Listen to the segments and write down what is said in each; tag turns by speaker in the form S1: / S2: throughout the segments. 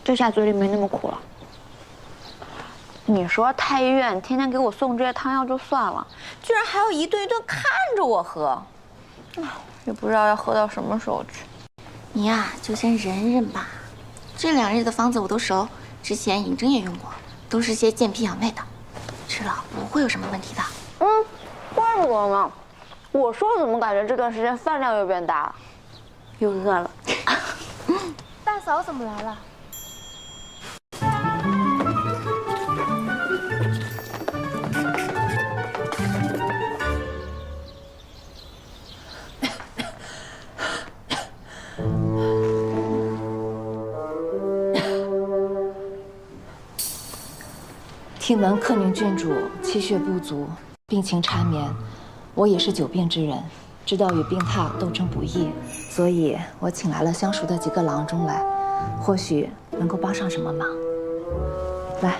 S1: 这下嘴里没那么苦了。你说太医院天天给我送这些汤药就算了，居然还要一顿一顿看着我喝，也不知道要喝到什么时候去。
S2: 你呀，就先忍忍吧。这2日的方子我都熟，之前尹征也用过，都是些健脾养胃的，吃了不会有什么问题的。
S1: 怪不得呢。我说怎么感觉这段时间饭量又变大了，又饿了。
S3: 大嫂怎么来了？
S4: 听闻克宁郡主气血不足，病情缠绵，我也是久病之人，知道与病榻斗争不易，所以我请来了相熟的几个郎中来，或许能够帮上什么忙。来，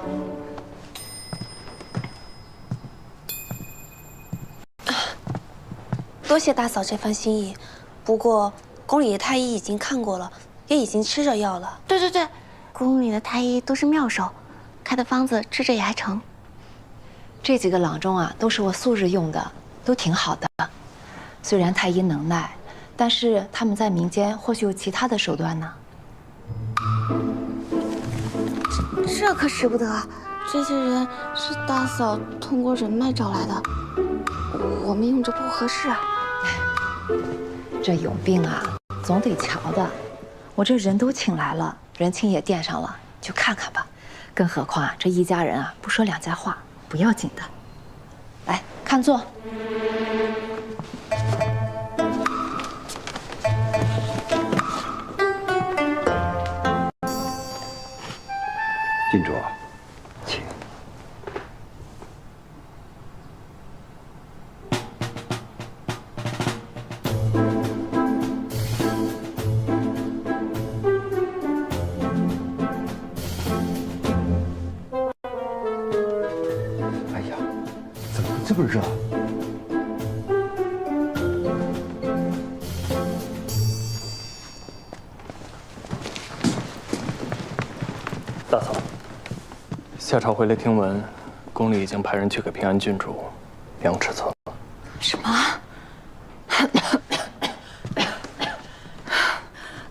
S3: 多谢大嫂这番心意，不过宫里的太医已经看过了，也已经吃着药了。
S2: 对，宫里的太医都是妙手，开的方子吃着也还成。
S4: 这几个郎中啊，都是我素日用的，都挺好的。虽然太医能耐，但是他们在民间或许有其他的手段呢。
S2: 这可使不得，这些人是大嫂通过人脉找来的，我们用着不合适啊。
S4: 这有病啊，总得瞧的。我这人都请来了，人情也垫上了，就看看吧。更何况这一家人啊，不说2家话不要紧的。来，看座。
S5: 郡主，请。哎呀，怎么这么热？
S6: 大嫂，夏朝回来听闻，宫里已经派人去给平安郡主量尺寸了。
S4: 什么？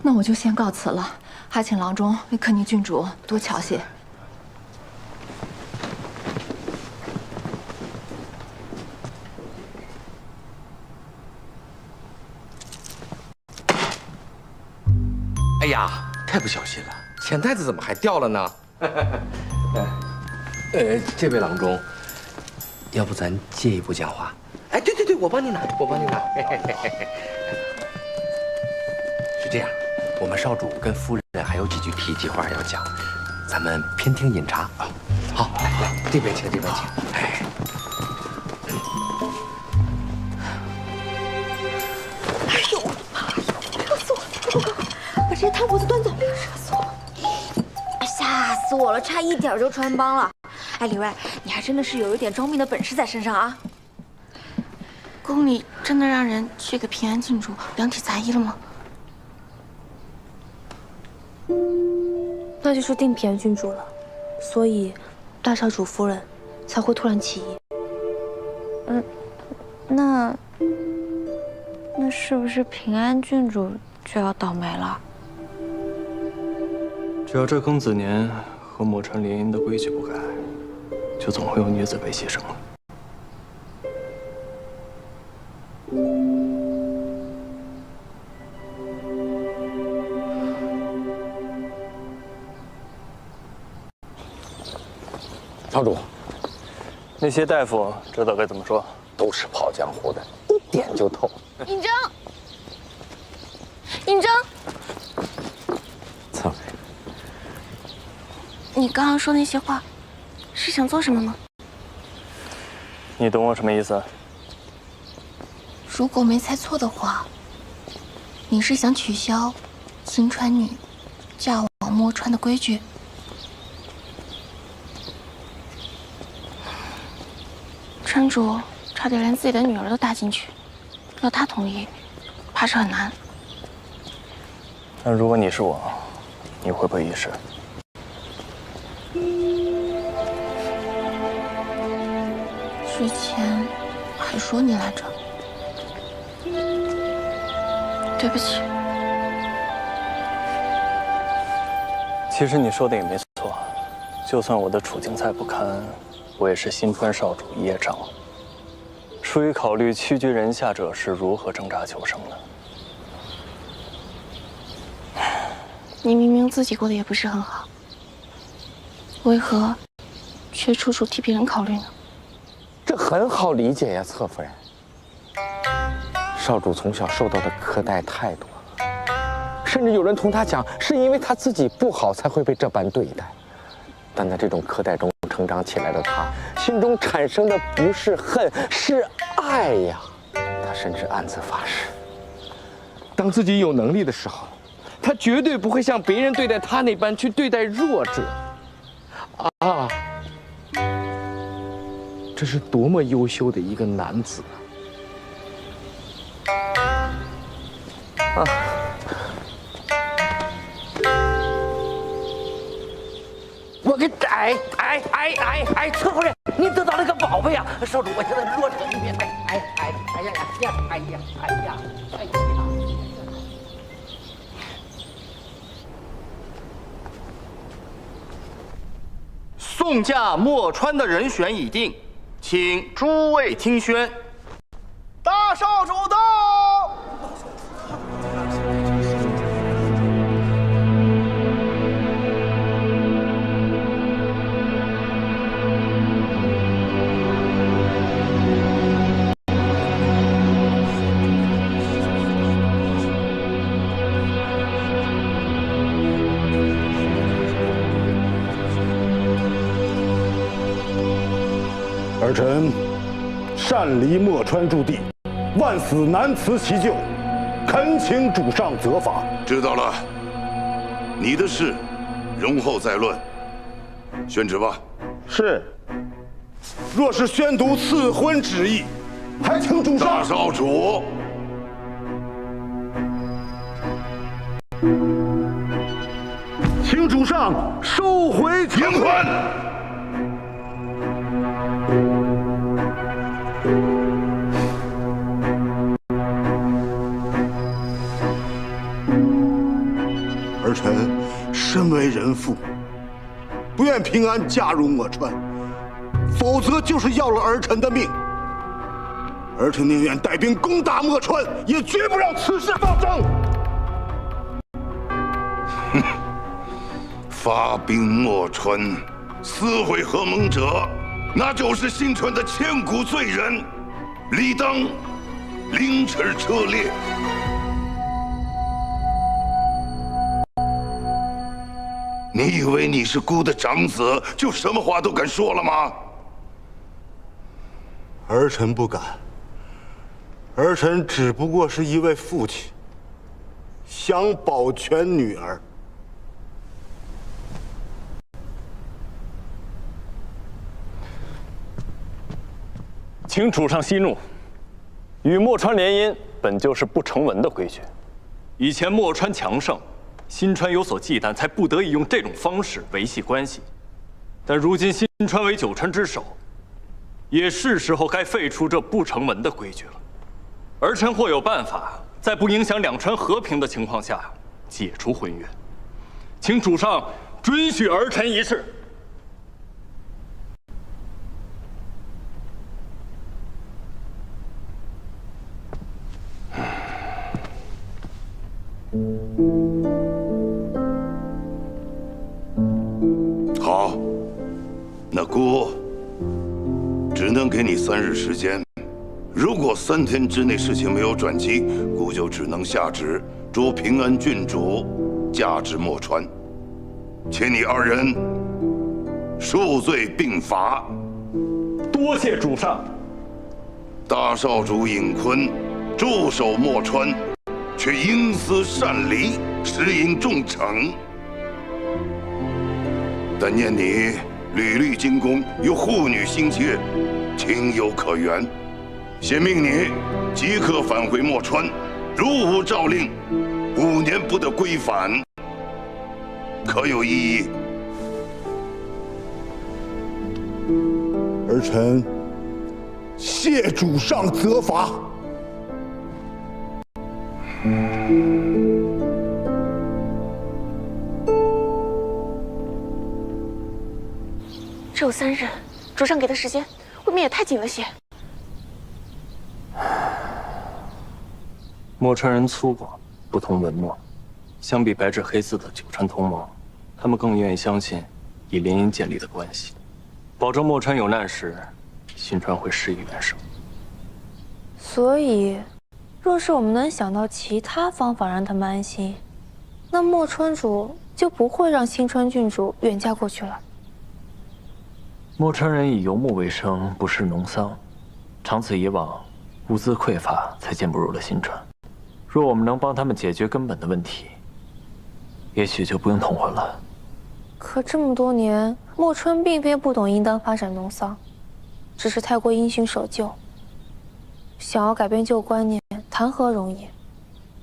S4: 那我就先告辞了，还请郎中为克宁郡主多瞧些。
S7: 哎呀，太不小心了，钱袋子怎么还掉了呢？这位郎中，要不咱借一步讲话？哎，对，我帮你拿。是这样，我们少主跟夫人还有几句体计话要讲，咱们偏听饮茶啊。好，来，这边请。哎，
S3: 热死我了！把这些汤婆子端走，热死我了！
S1: 吓死我了，差一点就穿帮了。哎，李卫，你还真的是有一点装病的本事在身上啊！
S2: 宫里真的让人去给平安郡主量体裁衣了吗？
S3: 那就是定平安郡主了，所以大少主夫人才会突然起疑。
S1: 那是不是平安郡主就要倒霉了？
S6: 只要这庚子年和抹川联姻的规矩不改，就总会有女子被牺牲了。
S7: 少主，
S6: 那些大夫知道该怎么说？
S7: 都是跑江湖的，一点就透。
S2: 尹征，
S7: 怎么？
S2: 你刚刚说那些话，是想做什么吗？
S6: 你懂我什么意思？
S2: 如果没猜错的话，你是想取消新川女嫁往墨川的规矩？川主差点连自己的女儿都搭进去，要他同意，怕是很难。
S6: 那如果你是我，你会不会一试？
S2: 之前还说你来着，对不起。
S6: 其实你说的也没错，就算我的处境再不堪，我也是新川少主一叶障。出于考虑屈居人下者是如何挣扎求生的。
S2: 你明明自己过得也不是很好，为何却处处替别人考虑呢？
S7: 这很好理解呀，侧夫人。少主从小受到的苛待太多了，甚至有人同他讲，是因为他自己不好才会被这般对待。但在这种苛待中成长起来的他，心中产生的不是恨，是爱呀。他甚至暗自发誓，当自己有能力的时候，他绝对不会像别人对待他那般去对待弱者。啊，这是多么优秀的一个男子啊！
S8: 我给侧夫人，您得到了一个宝贝啊！少主，我现在落成一片，哎呀！
S9: 送嫁墨川的人选已定，请诸位听宣。大少主到。
S10: 儿臣擅离墨川驻地，万死难辞其咎，恳请主上责罚。
S11: 知道了，你的事容后再论。宣旨吧。
S10: 是。若是宣读赐婚旨意，还请主上。
S11: 大少主，
S10: 请主上收回
S11: 停婚。
S10: 儿臣身为人父，不愿平安嫁入墨川，否则就是要了儿臣的命。儿臣宁愿带兵攻打墨川，也绝不让此事发生。
S11: 哼，发兵墨川，撕毁合盟者，那就是新川的千古罪人，理当凌迟车裂。你以为你是姑的长子，就什么话都敢说了吗？
S10: 儿臣不敢。儿臣只不过是一位父亲，想保全女儿。
S6: 请主上息怒，与墨川联姻本就是不成文的规矩。以前墨川强盛，新川有所忌惮，才不得已用这种方式维系关系。但如今新川为九川之首，也是时候该废除这不成文的规矩了。儿臣或有办法，在不影响两川和平的情况下解除婚约，请主上准许儿臣一试。
S11: 好，那姑只能给你3日时间。如果3天之内事情没有转机，姑就只能下旨捉平安郡主嫁至墨川，且你2人数罪并罚。
S6: 多谢主上。
S11: 大少主尹坤驻守墨川，却因私擅离，实应重惩。但念你屡屡进宫，又护女心切，情有可原。先命你即刻返回墨川，如无诏令，5年不得归返。可有异议？
S10: 儿臣谢主上责罚。
S2: 只有3日，主上给的时间未免也太紧了些。
S6: 墨川人粗犷，不通文墨，相比白纸黑字的九川同盟，他们更愿意相信以联姻建立的关系，保证墨川有难时，新川会施以援手。
S3: 所以，若是我们能想到其他方法让他们安心，那墨川主就不会让新川郡主远嫁过去了。
S6: 墨川人以游牧为生，不事农桑，长此以往，物资匮乏，才渐步入了新川。若我们能帮他们解决根本的问题，也许就不用通婚了。
S3: 可这么多年，墨川并非不懂应当发展农桑，只是太过因循守旧。想要改变旧观念，谈何容易？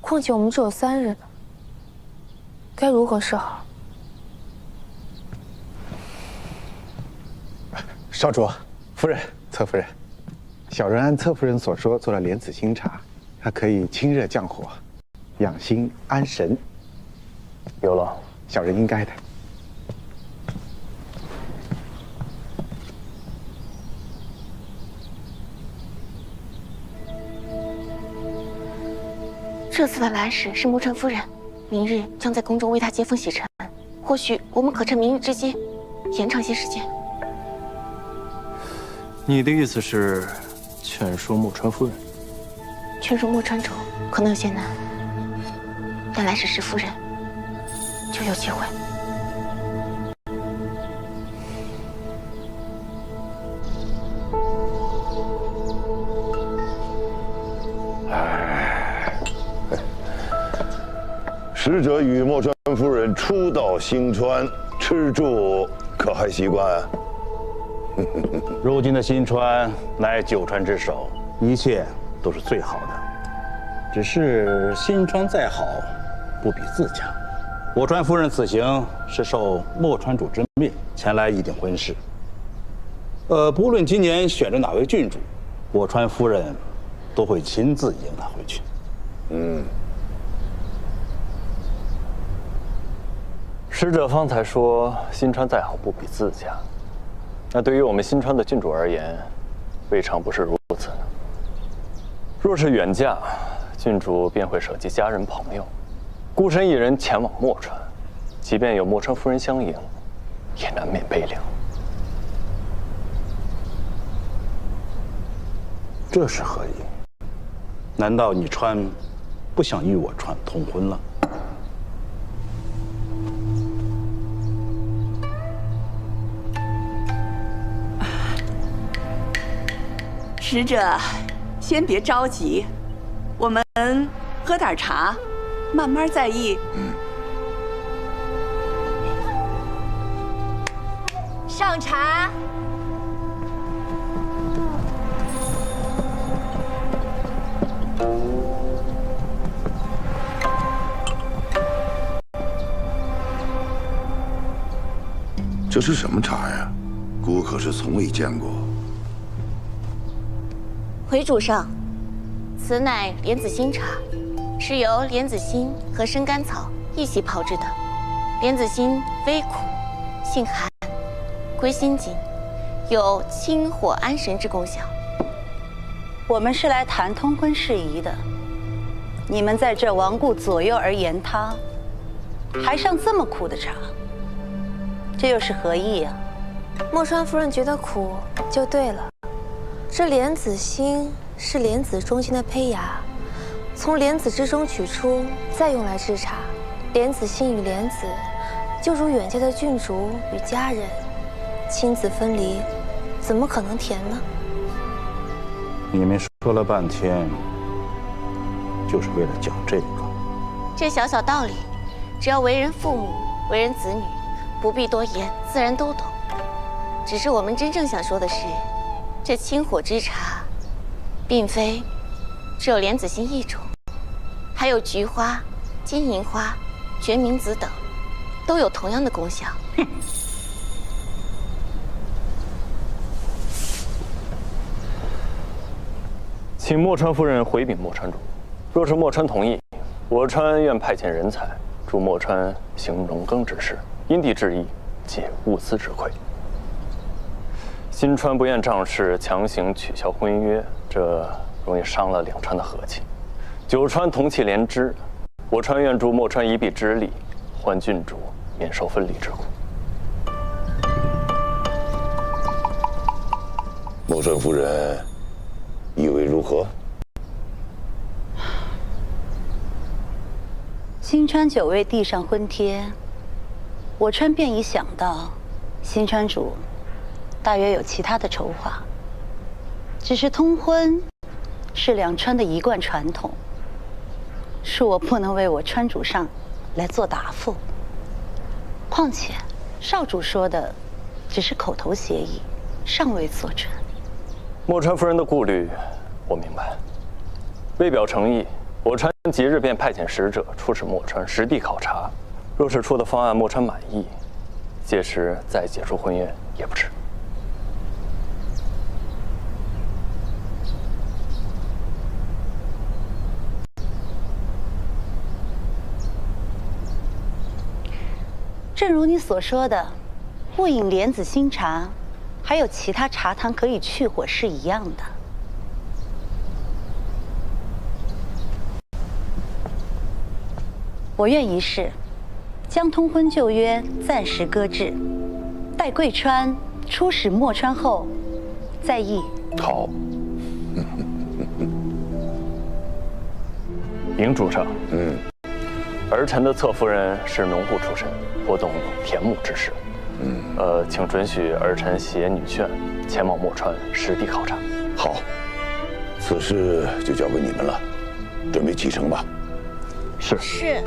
S3: 况且我们只有3日呢，该如何是好？
S12: 少主、夫人、侧夫人，小人按侧夫人所说做了莲子心茶，它可以清热降火，养心安神。
S6: 有了，
S12: 小人应该的。
S2: 这次的来使是墨川夫人，明日将在宫中为她接风洗尘。或许我们可趁明日之机，延长些时间。
S6: 你的意思是劝说墨川夫人？
S2: 劝说墨川主可能有些难，但来使石夫人就有机会。
S11: 使者与墨川夫人初到新川，吃住可还习惯？
S13: 如今的新川乃九川之首，一切都是最好的。只是新川再好，不比自家。我川夫人此行是受墨川主之命前来议定婚事。不论今年选着哪位郡主，我川夫人都会亲自迎她回去。
S6: 使者方才说新川再好不比自家，那对于我们新川的郡主而言，未尝不是如此呢。若是远嫁，郡主便会舍弃家人朋友，孤身一人前往墨川，即便有墨川夫人相迎，也难免悲凉。
S13: 这是何意？难道你川不想与我川通婚了？
S14: 使者，先别着急，我们喝点茶，慢慢再议。
S1: 上茶。
S11: 这是什么茶呀？姑可是从未见过。
S2: 回主上，此乃莲子心茶，是由莲子心和生甘草一起炮制的。莲子心微苦，性寒，归心经，有清火安神之功效。
S14: 我们是来谈通婚事宜的，你们在这罔顾左右而言他，还上这么苦的茶，这又是何意啊？
S3: 墨川夫人觉得苦就对了。这莲子心是莲子中心的胚芽，从莲子之中取出，再用来制茶。莲子心与莲子，就如远嫁的郡主与家人，亲子分离，怎么可能甜呢？
S13: 你们说了半天，就是为了讲这个。
S2: 这小小道理，只要为人父母、为人子女，不必多言，自然都懂。只是我们真正想说的是，这清火之茶，并非只有莲子心一种，还有菊花、金银花、决明子等，都有同样的功效。
S6: 请墨川夫人回禀墨川主，若是墨川同意，我川愿派遣人才助墨川行农耕之事，因地制宜，解物资之困。新川不愿仗势强行取消婚约，这容易伤了两川的和气。九川同气连枝，我川愿助墨川一臂之力，换郡主免受分离之苦。
S11: 墨川夫人意为如何？
S14: 新川9位递上婚帖，我川便已想到，新川主大约有其他的筹划。只是通婚是两川的一贯传统，恕我不能为我川主上来做答复。况且少主说的只是口头协议，尚未做准。
S6: 墨川夫人的顾虑，我明白。为表诚意，我川即日便派遣使者出使墨川实地考察。若是出的方案墨川满意，届时再解除婚约也不迟。
S14: 正如你所说的，不饮莲子新茶，还有其他茶汤可以去火是一样的。我愿一试，将通婚旧约暂时搁置，待贵川出使墨川后，再议。
S11: 好。
S6: 禀主上，儿臣的侧夫人是农户出身，颇懂田牧之事。请准许儿臣携女眷前往墨川实地考察。
S11: 好，此事就交给你们了，准备启程吧。
S6: 是。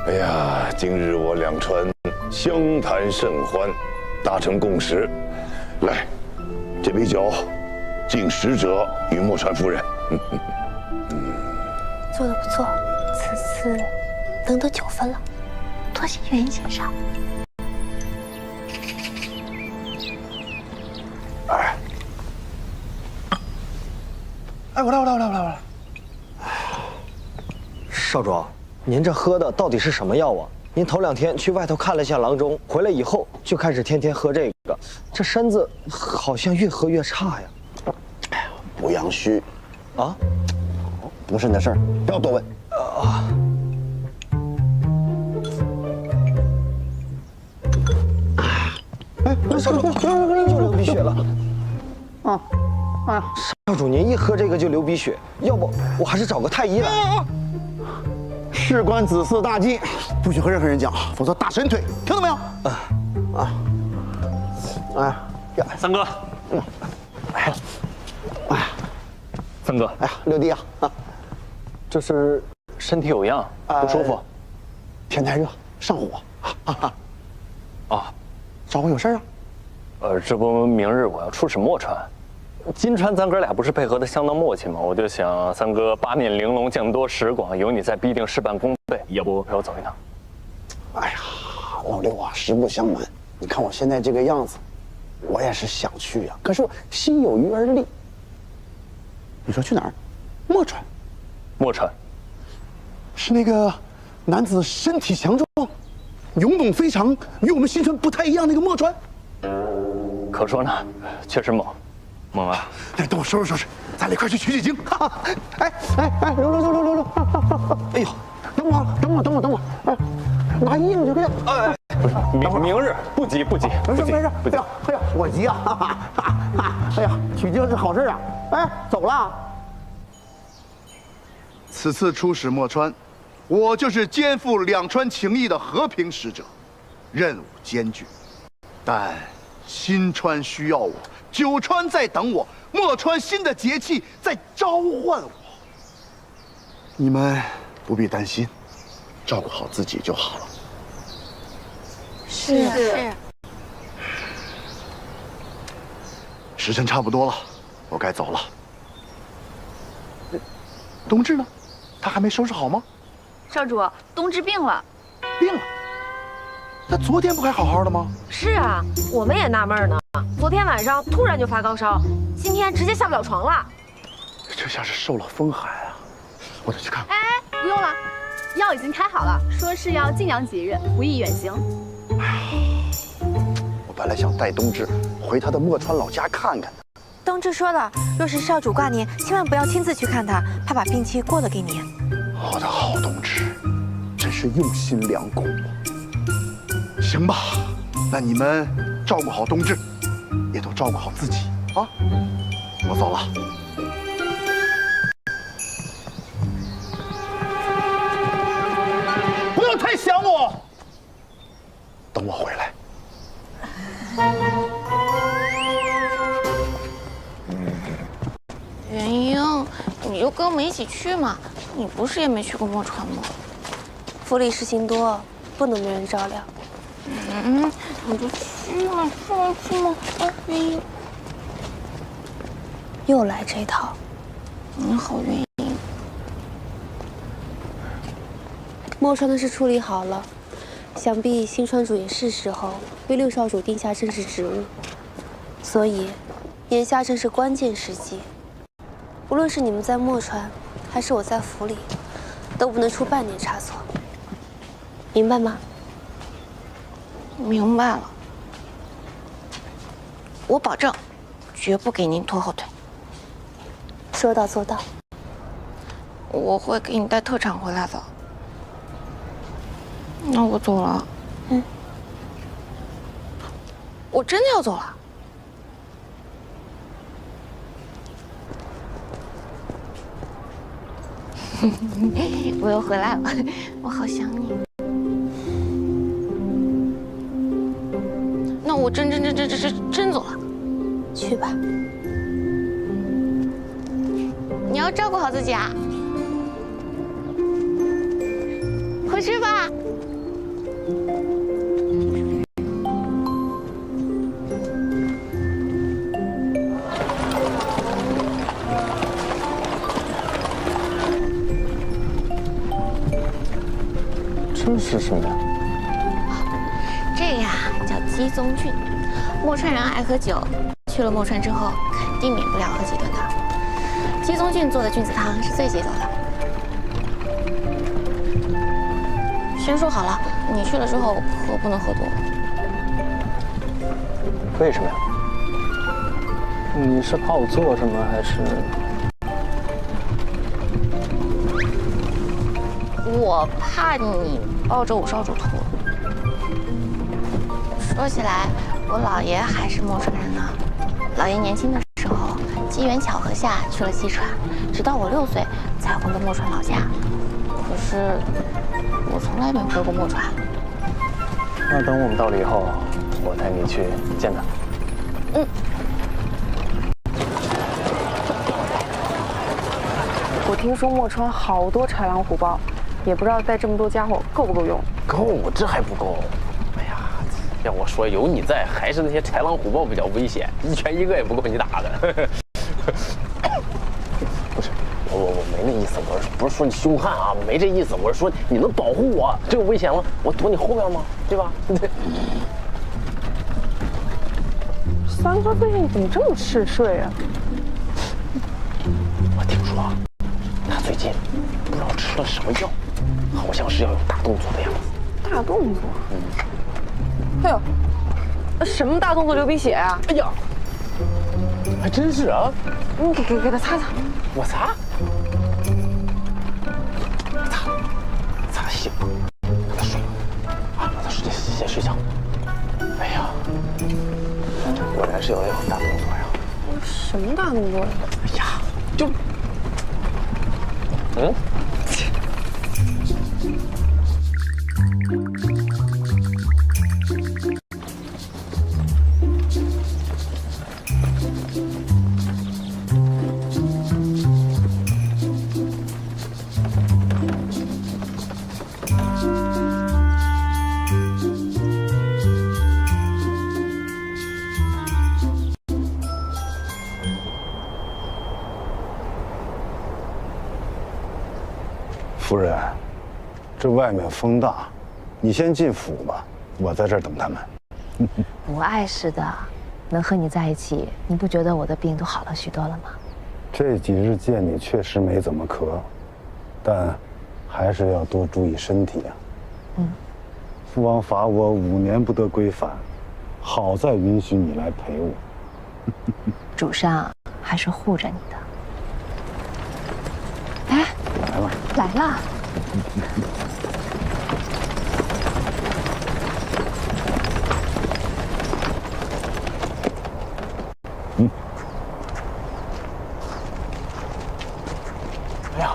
S11: 哎呀，今日我两川相谈甚欢，达成共识。来，这杯酒敬使者与墨川夫人。
S3: 做得不错，此次能得9分了，多谢袁先生。
S15: 哎，我来。少主，您这喝的到底是什么药啊？您头2天去外头看了下郎中，回来以后就开始天天喝这个，这身子好像越喝越差呀。
S10: 哎呀，补阳虚，
S15: 啊？
S10: 不是你的事儿，不要多问。
S15: 少主，就流鼻血了。少主，您一喝这个就流鼻血，要不我还是找个太医来。
S10: 事关子嗣大计，不许和任何人讲，否则大神腿，听到没有？
S6: 三哥，三哥，
S10: 哎呀，六弟啊，
S6: 这是身体有恙，不舒服？
S10: 天太热，上火。找我有事啊？
S6: 这不明日我要出使墨川，金川咱哥俩不是配合的相当默契吗？我就想三哥八面玲珑，见多识广，有你在必定事半功倍，要不陪我走一趟？
S10: 哎呀，老六啊，实不相瞒，你看我现在这个样子，我也是想去呀，可是心有余而力。你说去哪儿？墨川。
S6: 墨川，
S10: 是那个男子身体强壮、勇猛非常，与我们新川不太一样那个墨川。
S6: 可说呢，确实猛啊！
S10: 哎，等我收拾收拾，咱俩一块去取经。哎，溜！哎呦，等我！哎，拿衣服去给我。哎，
S6: 不是，明日不急。
S10: 没事。哎呀，我急啊！哎呀，取经是好事啊！哎，走了。此次出使墨川，我就是肩负两川情谊的和平使者，任务艰巨，但新川需要我，九川在等我，墨川新的节气在召唤我。你们不必担心，照顾好自己就好了。
S3: 是。
S10: 时辰差不多了，我该走了。冬至呢？他还没收拾好吗？
S1: 少主，冬至病了。
S10: 病了？
S9: 那昨天不还好好的吗？
S3: 是啊，我们也纳闷呢。昨天晚上突然就发高烧，今天直接下不了床了。
S9: 这像是受了风寒啊！我得去看看。
S16: 哎，不用了，药已经开好了，说是要静养几日，不宜远行。
S9: 我本来想带冬至回他的墨川老家看看的。
S3: 冬至说了，若是少主挂念，千万不要亲自去看他，怕把病气过了给你。
S9: 我的好冬至，真是用心良苦。行吧，那你们照顾好冬至，也都照顾好自己啊！我走了。不要太想我，等我回来。
S2: 元英，你就跟我们一起去嘛，你不是也没去过墨川吗？
S3: 府里事情多，不能没人照料。
S2: 你就去嘛，去嘛，元英。
S3: 又来这套。
S2: 好元英。
S3: 墨川的事处理好了，想必新川主也是时候为六少主定下正式职务，所以眼下正是关键时机。无论是你们在墨川，还是我在府里，都不能出半点差错，明白吗？
S2: 明白了，我保证，绝不给您拖后腿。
S3: 说到做到。
S2: 我会给你带特产回来的。那我走了。我真的要走了。我又回来了，我好想你。那我真走了。
S3: 去吧。
S2: 你要照顾好自己啊。回去吧。
S7: 这是什么呀？
S2: 这个呀叫鸡枞菌。墨川人爱喝酒，去了墨川之后，肯定免不了喝几顿的。鸡枞菌做的菌子汤是最解酒的。先说好了，你去了之后可不能喝多。
S7: 为什么呀？你是怕我做什么，还是？
S2: 我怕你抱着我少主吐。说起来，我姥爷还是墨川人呢。姥爷年轻的时候，机缘巧合下去了西川，直到我6岁才回了墨川老家。可是我从来没回过墨川。
S7: 那等我们到了以后，我带你去见他。
S17: 我听说墨川好多豺狼虎豹，也不知道带这么多家伙够不够用。
S7: 够，这还不够。哎呀，要我说，有你在，还是那些豺狼虎豹比较危险，一拳一个也不够你打的。不是，我没那意思，我不是说你凶悍啊，没这意思，我是说你能保护我，这有危险了，我躲你后边吗？对吧？对。
S17: 三哥最近怎么这么嗜睡啊？
S7: 我听说他最近不知道吃了什么药，好像是要有大动作的样子。
S17: 大动作？哎呦，什么大动作流鼻血啊？
S7: 哎呀，还真是啊！
S17: 你给他擦擦。
S7: 我擦？擦行，让他睡啊，让他先睡觉。哎呀，果然是要有大动作呀！
S17: 什么大动作呀？
S7: 哎呀，就
S10: 夫人，这外面风大，你先进府吧。
S12: 我在这儿等他们。
S4: 不碍事的，能和你在一起，你不觉得我的病都好了许多了吗？
S12: 这几日见你确实没怎么咳，但还是要多注意身体啊。父王罚我5年不得归返，好在允许你来陪我。
S4: 主上还是护着你的。哎，
S12: 来了，
S4: 来了。
S12: 哎呀，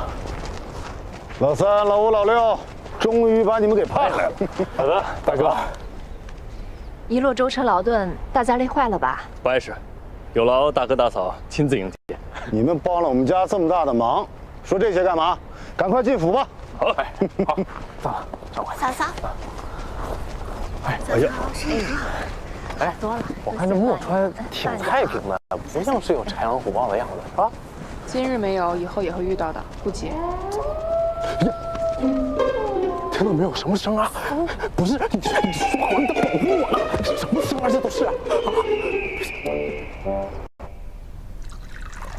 S12: 老三、老五、老六，终于把你们给派来了。
S6: 好的，大哥。
S4: 一路舟车劳顿，大家累坏了吧？
S6: 不碍事，有劳大哥大嫂亲自迎接。
S12: 你们帮了我们家这么大的忙，说这些干嘛？赶快进府吧。
S6: 好，好，算了，
S2: 嫂嫂，
S7: 哎呀，哎，我看这墨川挺太平的，不像是有豺狼虎豹的样子，是吧？
S17: 今日没有，以后也会遇到的，不急。
S7: 听到没有？什么声啊？不是，你说好你得保护我呢！什么声啊？这都是。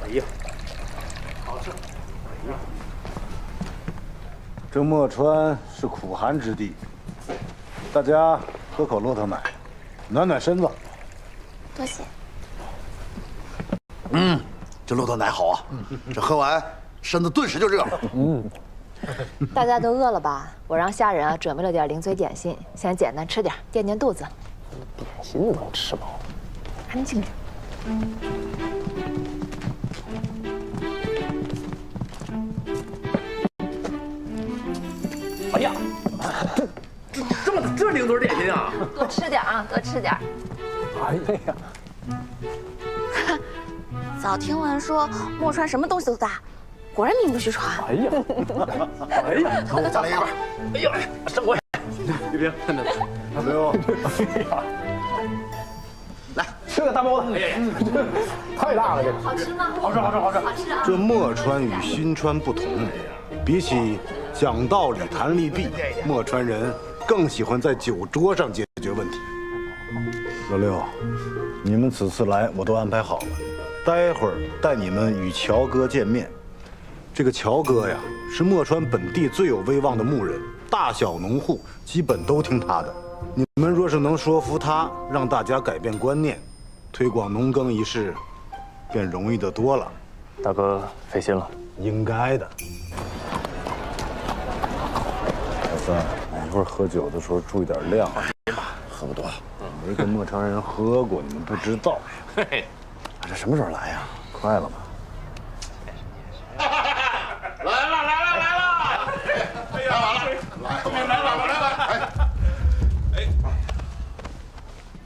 S12: 哎呀，好吃。这墨川是苦寒之地，大家喝口骆驼奶，暖暖身子。
S2: 多谢。
S9: 这骆驼奶好啊，这喝完身子顿时就热了。
S4: 大家都饿了吧？我让下人准备了点零嘴点心，先简单吃点，垫垫肚子。
S7: 点心能吃饱？
S4: 安静点。
S8: 哎呀，这零嘴点心啊！
S1: 多吃点啊，多吃点。
S7: 哎呀，
S2: 早听闻说墨川什么东西都大，果然名不虚传。
S7: 哎呀，哎呀，
S9: 给我再来一个。
S7: 哎呀，上官，玉萍，
S12: 老刘，
S9: 来
S7: 吃个大包子。哎呀，太大了，这个
S1: 好吃吗？
S7: 好吃，好吃，好吃。
S1: 好吃啊！
S12: 这墨川与新川不同，比起讲道理、谈利弊，墨川人更喜欢在酒桌上解决问题。老六，你们此次来我都安排好了，待会儿带你们与乔哥见面。这个乔哥呀，是墨川本地最有威望的牧人，大小农户基本都听他的。你们若是能说服他，让大家改变观念，推广农耕一事，便容易得多了。
S6: 大哥费心了，
S12: 应该的。老三，一会儿喝酒的时候注意点量，喝不多。没跟墨川人喝过，你们不知道。
S7: 嘿嘿，
S12: 这什么时候来呀？快了吧？
S10: 来了！哎呀，来！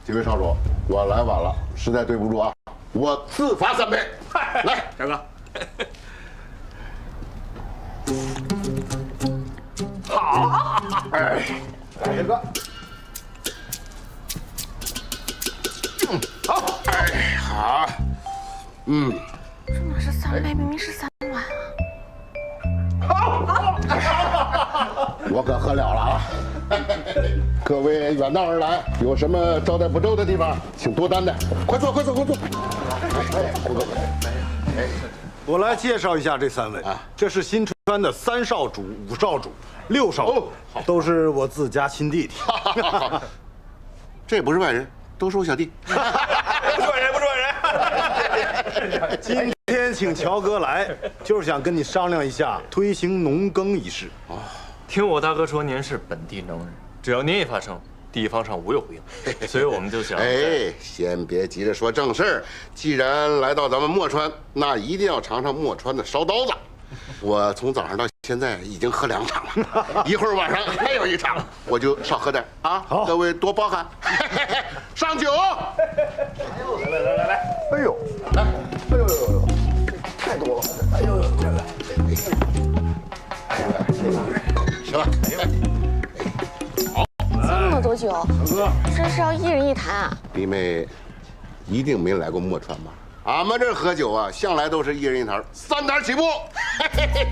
S10: 几位少主，我来晚了，实在对不住啊，我自罚3杯。来，
S8: 大哥。
S10: 好，哎，来一个。好，哎，好，
S2: 这哪是3杯，明明是3碗
S10: 啊！我可喝了啊！各位远道而来，有什么招待不周的地方，请多担待。快坐，快坐，快坐。
S12: 我来介绍一下这3位，这是新川的3少主、5少主、6少主，都是我自家亲弟弟。
S10: 这不是外人，都是我小弟。
S8: 不是外人，不是外人。
S12: 今天请乔哥来，就是想跟你商量一下推行农耕一事。
S6: 听我大哥说，您是本地能人，只要您一发声，地方上无有不应，所以我们就想……
S10: 哎，先别急着说正事儿，既然来到咱们墨川，那一定要尝尝墨川的烧刀子。我从早上到现在已经喝2场了，一会儿晚上还有1场，我就少喝点啊！好，各位多包涵。上酒！来！哎呦，来！哎呦，太多了！哎呦，来！行了。好，
S2: 这么多酒，
S10: 哥，
S2: 真是要1人1坛啊！
S10: 弟妹，一定没来过墨川吧？俺们这喝酒啊，向来都是1人1坛，3坛起步。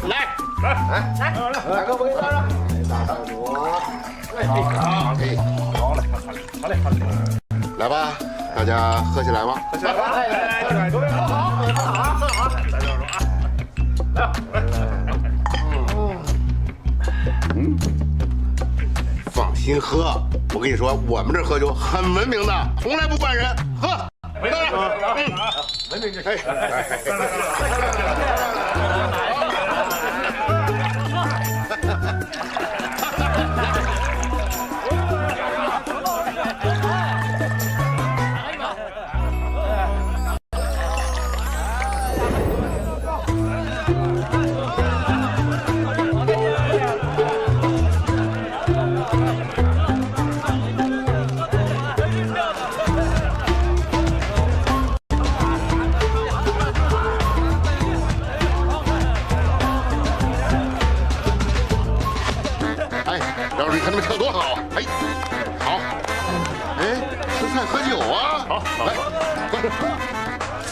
S10: 来，大哥，我给你倒上。大上桌。好嘞。来吧，大家喝起来吧！
S12: 喝起来吧！来，各位喝好，喝好，来，教授啊！
S10: 放心喝，我跟你说，我们这喝酒很文明的，从来不惯人。喝，
S12: 文明就行。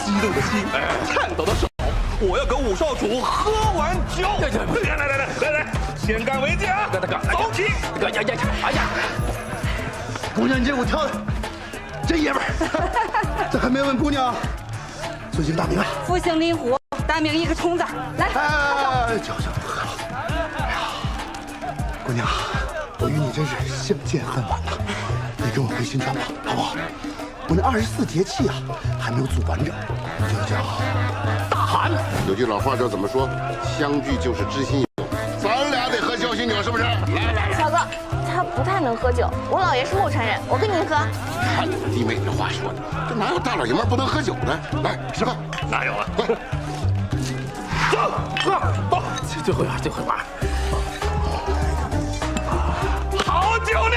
S6: 激动的心，颤抖的手，我要跟武少主喝完酒。来，先干为敬啊！走起！哎呀，
S9: 姑娘，你这舞跳的真爷们儿！这还没问姑娘，尊姓大名啊？
S14: 复姓林虎，大名一个虫子。来，
S9: 酒不喝了。哎呀，姑娘，我与你真是相见恨晚呐！你跟我回新庄吧，好不好？我那24节气啊，还没有组完整，就叫大寒。
S10: 有句老话叫怎么说？相聚就是知心友，咱俩得喝交心酒，是不是？来，
S2: 小哥，他不太能喝酒，我姥爷是木川人，我跟您喝。
S10: 看你们弟妹这话说的，这哪有大老爷们不能喝酒的？来吃饭，
S6: 哪有啊？走，喝，最后一碗，好酒呢！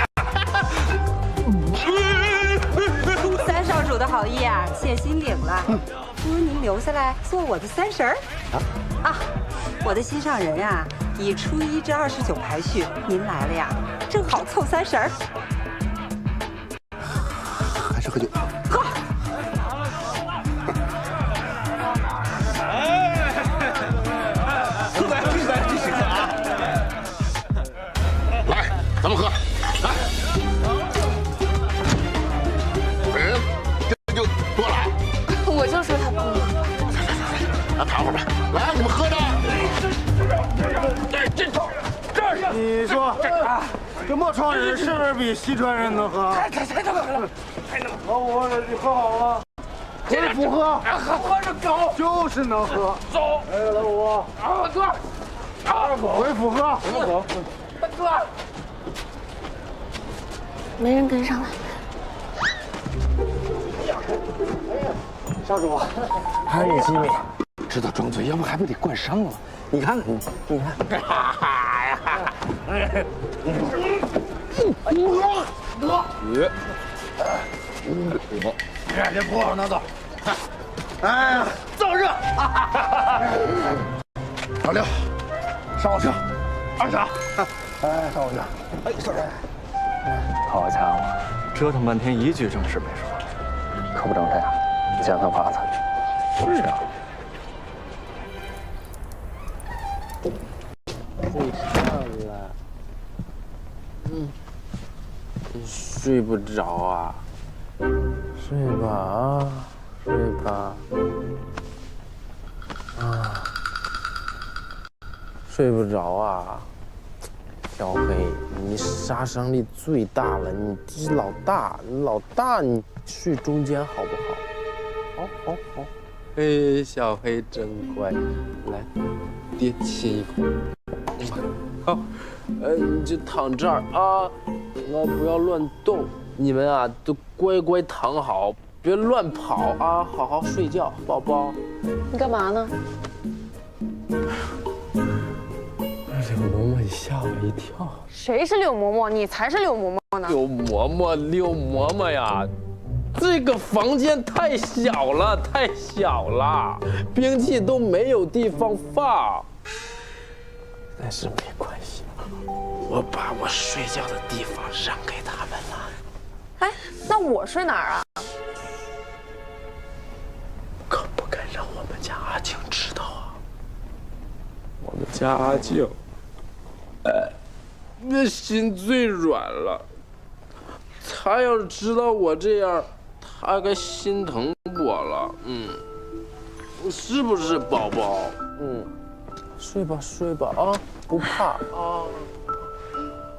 S14: 三少主的好意啊，谢心领了。不如您留下来做我的三婶儿。我的心上人呀，以初1至29排序，您来了呀，正好凑三婶儿。
S9: 还是喝酒。
S14: 喝。
S10: 来，咱们喝，来。就多了，
S2: 我就说他不能。
S10: 来躺会儿吧。来，你们喝着。
S12: 你说这莫川人是不是比西川人能喝？
S6: 太能喝了，太能喝！
S12: 老五，你喝好了。回府喝，
S6: 喝着走，
S12: 就是能喝。
S6: 走。
S12: 哎，老五，哥，回府喝。走，
S6: 哥。
S2: 没人跟上来。
S15: 少主，还是你机敏，知道装醉，要不还不得灌伤了？你看看，你看。
S12: 这不好拿走。哎呀，燥热！
S10: 老六，上我车，二傻。
S12: 哎，上我车。
S10: 哎，少人。
S6: 好家伙，折腾半天一句正事没说，可不成这样，见他怕他。是啊。
S7: 睡觉了。睡不着啊？睡吧啊，睡吧。睡不着啊？小黑，你杀伤力最大了，你是老大，你睡中间好不好？好。哎，小黑真乖，来，爹亲一口。好，你就躺这儿啊，不要乱动。你们啊，都乖乖躺好，别乱跑啊，好好睡觉，宝宝。
S17: 你干嘛呢？
S7: 柳嬷嬷，你吓我一跳。
S17: 谁是柳嬷嬷？你才是柳嬷嬷呢。
S7: 柳嬷嬷呀，这个房间太小了，兵器都没有地方放。但是没关系，我把我睡觉的地方让给他们了。
S17: 哎，那我睡哪儿啊？
S7: 可不敢让我们家阿静知道啊。我们家阿静，那心最软了。他要是知道我这样，
S18: 他该心疼我了，是不是宝宝？睡吧睡吧啊，不怕啊。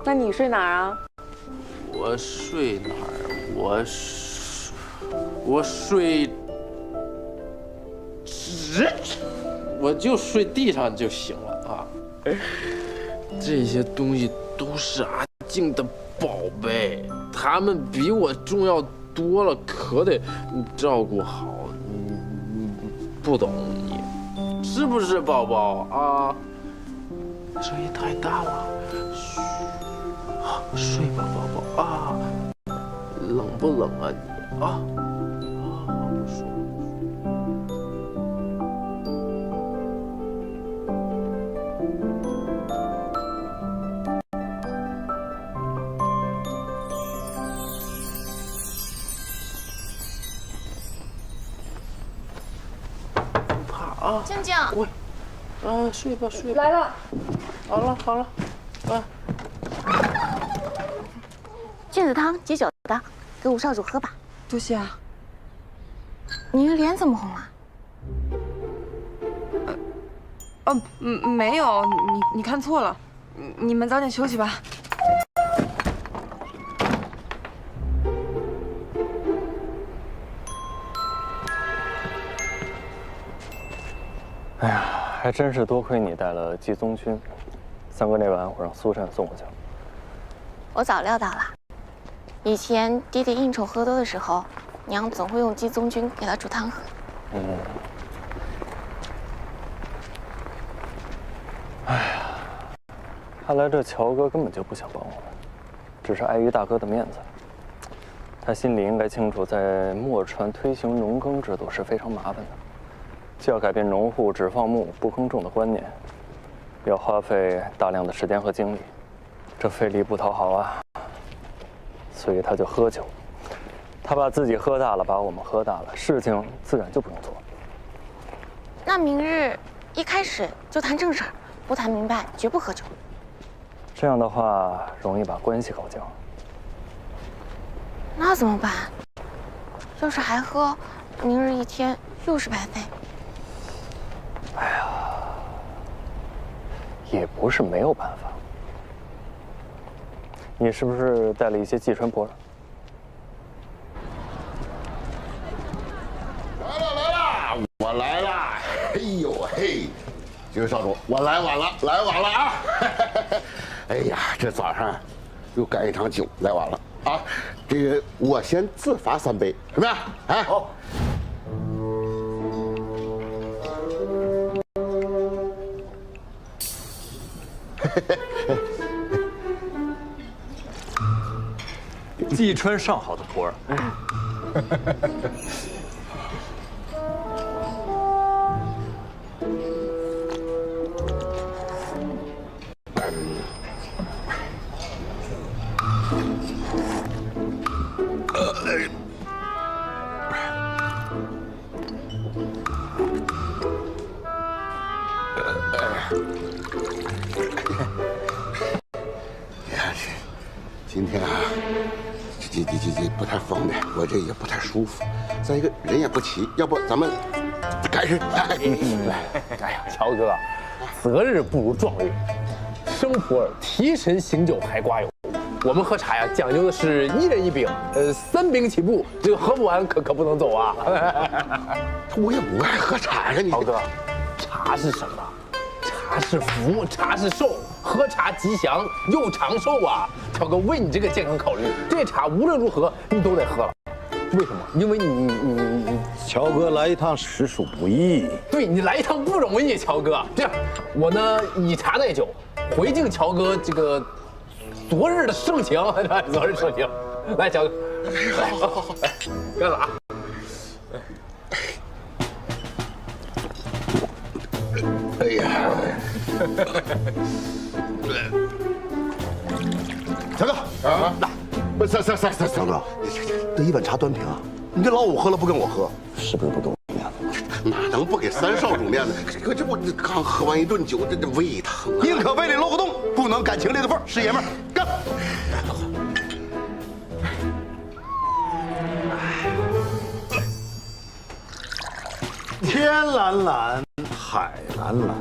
S17: 那你睡哪儿啊？
S18: 我睡哪儿？我睡，我就睡地上就行了啊。这些东西都是阿静的宝贝，他们比我重要多了，可得照顾好。不懂你，是不是宝宝啊？声音太大了，嘘，睡吧，宝宝啊。冷不冷啊你啊？不说。啊，
S2: 静静，
S18: 喂，睡吧睡吧。
S17: 来了，
S18: 好了，啊，
S2: 菌子汤解酒的，给五少主喝吧。
S17: 多谢啊。
S2: 你这脸怎么红了？
S17: 没有，你看错了，你们早点休息吧。
S6: 哎呀，还真是多亏你带了季宗军。三哥那晚我让苏珊送过去了。
S2: 我早料到了，以前爹爹应酬喝多的时候，娘总会用季宗军给他煮汤喝。
S6: 哎呀，看来这乔哥根本就不想帮我们，只是碍于大哥的面子。他心里应该清楚，在墨川推行农耕制度是非常麻烦的。既要改变农户只放牧不耕种的观念，要花费大量的时间和精力，这费力不讨好啊。所以他就喝酒，他把自己喝大了，把我们喝大了，事情自然就不用做。
S2: 那明日一开始就谈正事儿，不谈明白绝不喝酒。
S6: 这样的话容易把关系搞僵。
S2: 那怎么办？要是还喝，明日一天又是白费。
S6: 哎呀，也不是没有办法。你是不是带了一些季川博？
S10: 来了，我来了！哎呦嘿，这位少主，我来晚了啊！哎呀，这早上又干一场酒，来晚了啊！这个我先自罚3杯，怎么样？哎，好。
S6: 季川上好的徒儿。
S10: 今天啊，这不太方便，我这也不太舒服。再一个人也不齐，要不咱们改日？
S18: 哎呀，乔哥，择日不如撞日，生普洱提神醒酒还刮油。我们喝茶呀，讲究的是1人1饼，3饼起步，这个喝不完可不能走啊。
S10: 我也不爱喝茶呀，你
S18: 乔哥，茶是什么？茶是福，茶是寿，喝茶吉祥又长寿啊！乔哥，为你这个健康考虑，这茶无论如何你都得喝了。为什么？因为你
S13: 乔哥来一趟实属不易。
S18: 对你来一趟不容易，乔哥。这样，我呢以茶代酒，回敬乔哥这个昨日的盛情，昨日盛情。来，乔哥，好，来，干了啊！
S10: 哎呀，
S9: 强哥啊，不，强哥，这一碗茶端平啊，你这老五喝了不跟我喝，
S13: 是不是不懂面子？
S10: 哪能不给3少主面子？这我刚喝完一顿酒，这胃疼啊！
S9: 宁可胃里漏个洞，不能感情裂个缝，是爷们儿，干！
S12: 天蓝蓝，海蓝蓝，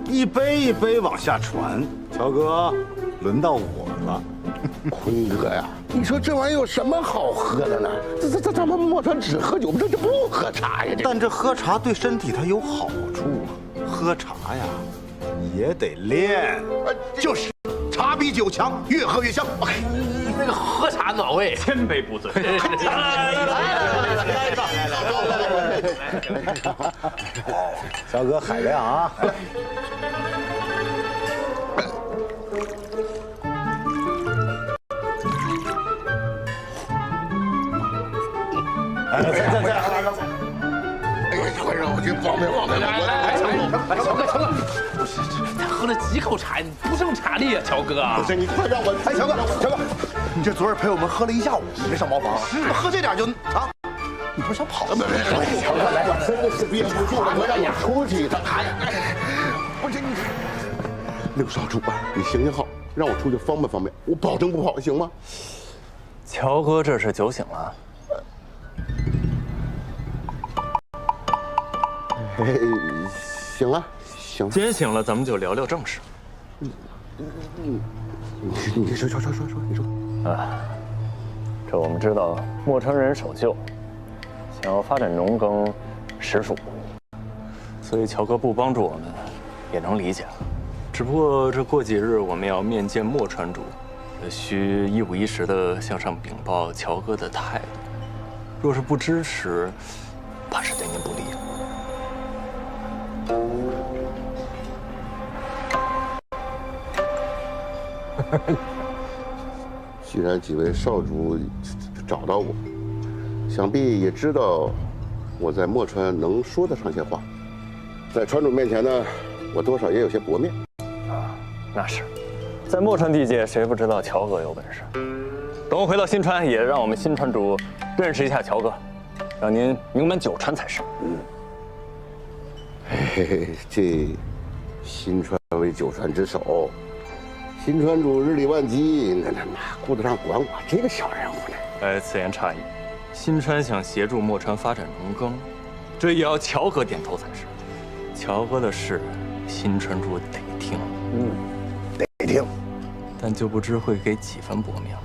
S12: 一杯一杯往下传。乔哥，轮到我了。
S10: 坤哥呀，你说这玩意有什么好喝的呢？咱们墨川只喝酒，这不喝茶呀？
S12: 但这喝茶对身体它有好处啊。喝茶呀，也得练。
S10: 就是，茶比酒强，越喝越香。
S18: 那个喝茶暖胃，
S6: 千杯不醉。
S12: 小哥海量啊！
S10: 再，哎呀，快让我去方便方便。
S18: 来，乔哥，不是，才喝了几口茶，你不胜茶力啊，乔哥。
S10: 不是，你快让我，哎，乔哥，你这昨儿陪我们喝了一下午，你没上茅房，喝这点就啊？你不是想跑？别，乔哥来，我真的是憋不住了，我让你出去一趟。不是你，六少主啊，你行行好，让我出去方便方便，我保证不跑，行吗？
S6: 乔哥这是酒醒了。
S10: 哎，行啊，行。
S6: 既然醒了，咱们就聊聊正事。
S10: 你说，你说。
S6: 啊，这我们知道，墨川人守旧，想要发展农耕，实属不易。所以乔哥不帮助我们，也能理解了。只不过这过几日我们要面见墨川主，需一五一十地向上禀报乔哥的态度。若是不支持，怕是对您不利。
S10: 既然几位少主找到我，想必也知道我在墨川能说得上些话，在川主面前呢，我多少也有些薄面。
S6: 啊，那是，在墨川地界，谁不知道乔哥有本事？等我回到新川，也让我们新川主认识一下乔哥，让您名满九川才是。
S10: 嘿嘿，这新川为九川之首，新川主日理万机，哪顾得上管我这个小人物呢？
S6: 此言差矣。新川想协助墨川发展农耕，这也要乔哥点头才是。乔哥的事，新川主得听。
S10: 得听，
S6: 但就不知会给几分薄面了。